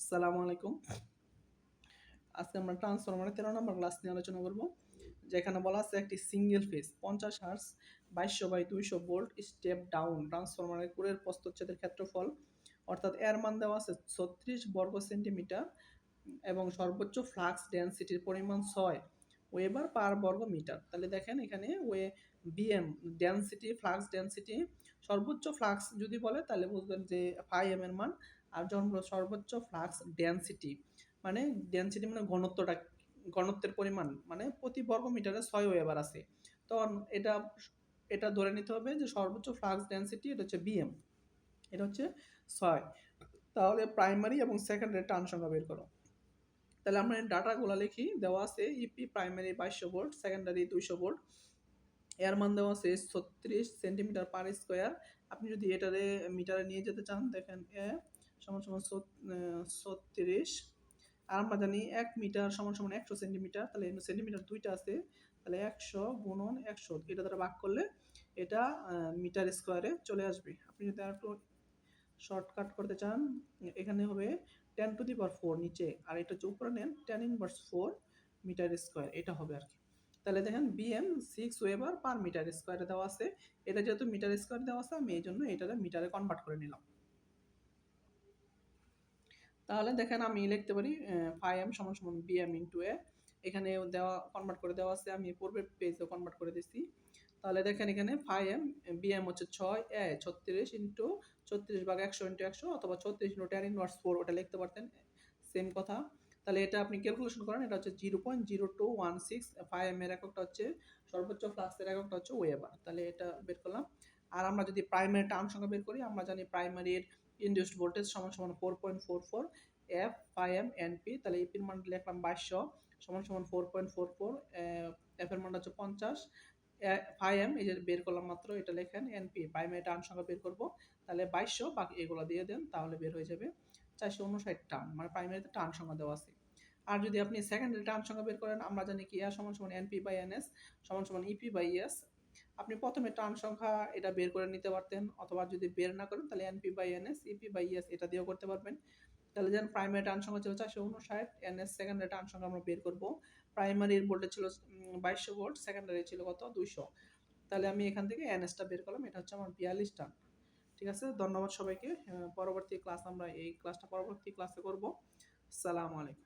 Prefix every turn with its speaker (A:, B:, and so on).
A: আসসালামু আলাইকুম। আজকে আমরা ট্রান্সফরমারের 13 নম্বর ক্লাস নিয়ে আলোচনা করব। যেখানে বলা আছে একটি single phase 50 hertz 2200/200 volt step down ট্রান্সফরমারের কোরের প্রস্থচ্ছেদের ক্ষেত্রফল অর্থাৎ এর মান দেওয়া আছে 36 বর্গ সেন্টিমিটার এবং সর্বোচ্চ ফ্লাক্স ডেনসিটির পরিমাণ 6 ওয়েবার পার বর্গ মিটার। তাহলে দেখেন এখানে বিএম ডেনসিটি ফ্লাক্স ডেনসিটি সর্বোচ্চ ফ্লাক্স যদি বলে তাহলে বুঝবেন যে এম এর মান। আর যখন সর্বোচ্চ ফ্লাক্স ডেনসিটি মানে ডেনসিটি মানে ঘনত্বের পরিমাণ মানে প্রতি বর্গ মিটারে 6 ওয়েবার আছে। তখন এটা এটা ধরে নিতে হবে যে সর্বোচ্চ ফ্লাক্স ডেনসিটি এটা হচ্ছে বিএম, এটা হচ্ছে 6। তাহলে প্রাইমারি এবং সেকেন্ডারি টার্ন সংখ্যা বের করো। তাহলে আমরা এই ডাটাগুলো লিখি। দেওয়া আছে EP primary 2200 volt, secondary 200 volt. এর মান দেওয়া আছে 36 সেন্টিমিটার পার স্কোয়ার। আপনি যদি এটারে মিটারে নিয়ে যেতে চান দেখেন এ সমান সমান 36। আর আমরা জানি 1 মিটার সমান সমান 100 সেন্টিমিটার। তাহলে সেন্টিমিটার দুইটা আছে, তাহলে 100 গুণন 100 এটা দ্বারা ভাগ করলে এটা মিটার স্কোয়ারে চলে আসবে। আপনি যদি আর একটু শর্টকাট করতে চান এখানে হবে 10 টু দি পাওয়ার 4 নিচে, আর এটা হচ্ছে উপরে নেন 10 ইনভার্স 4 মিটার স্কোয়ার, এটা হবে আর কি। তাহলে দেখেন বিএম 6 ওয়েবার পার মিটার স্কোয়ারে দেওয়া আছে। এটা যেহেতু মিটার স্কোয়ার দেওয়া আছে আমি এই জন্য এটাকে মিটারে কনভার্ট করে নিলাম। তাহলে দেখেন আমি লিখতে পারি এম সমান সমান বিএম ইন্টু এ। এখানে দেওয়া কনভার্ট করে দেওয়া আছে, আমি পূর্বের পেজে কনভার্ট করে দিচ্ছি। তাহলে দেখেন এখানে এম বিএম হচ্ছে 6 এ 36 ইন্টু 36/100 ইন্টু 100 অথবা 36 ইন্টু 10 ইনভার্স 4 ওটা লিখতে পারতেন, সেম কথা। তাহলে এটা আপনি ক্যালকুলেশন করেন, এটা হচ্ছে 0.0216। এম এর এককটা হচ্ছে সর্বোচ্চ ফ্লাক্সের এককটা হচ্ছে ওয়েবার। তাহলে এটা বের করলাম। আর আমরা যদি প্রাইমারি টার্ন সংখ্যা বের করি আমরা জানি প্রাইমারির ইনডিউসড ভোল্টেজ সমান সমান 4.44 এফ এম এনপি। তাহলে ইপির মান লিখলাম 2200 সমান সমান 4.44, এফ এর মান হচ্ছে 50 এম এই যে বের করলাম মাত্র, এটা লেখেন এনপি প্রাইমারি টার্ন সংখ্যা বের করব। তাহলে 2200 বাকি এগুলো দিয়ে দেন তাহলে বের হয়ে যাবে 459 টার্ন, মানে প্রাইমারিতে টার্ন সংখ্যা দেওয়া আছে। আর যদি আপনি সেকেন্ডারি টার্ন সংখ্যা বের করেন আমরা জানি কি সমান সমান এনপি বাই এনএস সমান সমান ইপি বাই এস। আপনি প্রথমে টার্ন সংখ্যা এটা বের করে নিতে পারতেন, অথবা যদি বের না করেন তাহলে NP by NS EP by S এটা দিয়েও করতে পারবেন। তাহলে যেন প্রাইমারি টার্ন সংখ্যা ছিল 459, এনএস সেকেন্ডারি টার্ন সংখ্যা আমরা বের করব। প্রাইমারির ভোল্টেজ ছিল 2200 ভোল্ট, সেকেন্ডারি ছিল কত 200। তাহলে আমি এখান থেকে এনএসটা বের করলাম, এটা হচ্ছে আমার 42 টার্ন। ঠিক আছে, ধন্যবাদ সবাইকে। পরবর্তী ক্লাস আমরা এই ক্লাসটা পরবর্তী ক্লাসে করব। আসসালামু আলাইকুম।